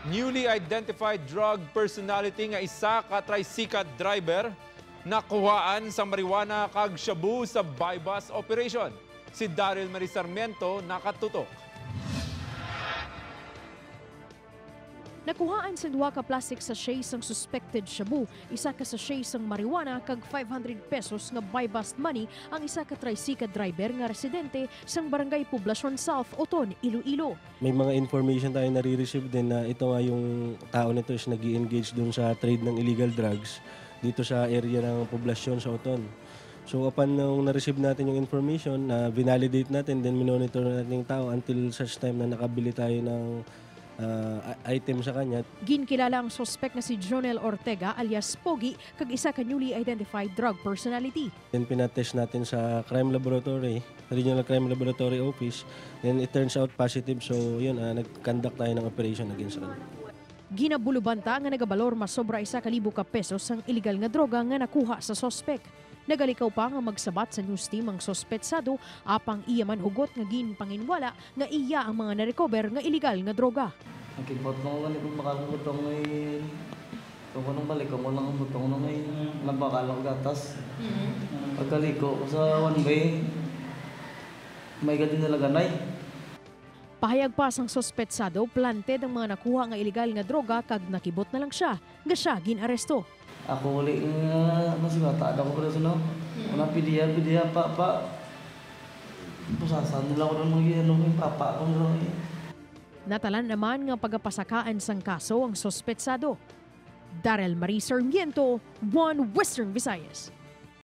Newly identified drug personality nga isa ka tricycle driver nakuhaan sa marijuana kag shabu sa bypass operation. Si Daryl Marie Sarmiento nakatutok. Nakuhaan sa duha ka plastic sachet sang suspected shabu, isa ka sachet sang marijuana kag 500 pesos nga buy-bust money ang isa ka tricycle driver nga residente sang Barangay Poblacion South, Oton, Iloilo. May mga information tayo nare-receive din na ito nga yung tao nito is nag-i-engage dun sa trade ng illegal drugs dito sa area ng Poblacion sa Oton. So upon nung na-receive natin yung information, na vinalidate natin, then minonitor natin yung tao until such time na nakabili tayo ng item sa kanya. Ginkilala ang suspect na si Jonel Ortega alias Pogi kag isa ka newly identified drug personality. Then pinatest natin sa crime laboratory, Regional Crime Laboratory Office. Then it turns out positive. So yun, nag-conduct tayo ng operation against kanila. Ginabulubanta nga nagabalor masobra 1,000 ka pesos ang illegal nga droga nga nakuha sa suspect. Nagalikaw pa nga magsabat sa news team ang sospetsado apang iya man hugot nga ginpanginwala nga iya ang mga narecover nga illegal nga droga. Nakipot ko nga kung makalutong ay kung anong balik ko lang ang butong nung ay nabakala ko gatas. Pagkaliko ko sa one way, may gadin nila ganay. Pahayag pa sang sospetsado, planted ang mga nakuha nga illegal nga droga kag nakibot na lang siya nga siya ginaresto. Ako uli nga nasigata ako pala sa no. Wala pidiya pa. Pusasan nila ko ng mga yung papa ko nila. Natalan naman nga pagapasakaan sang kaso ang sospetsado. Daryl Marie Sarmiento, One Western Visayas.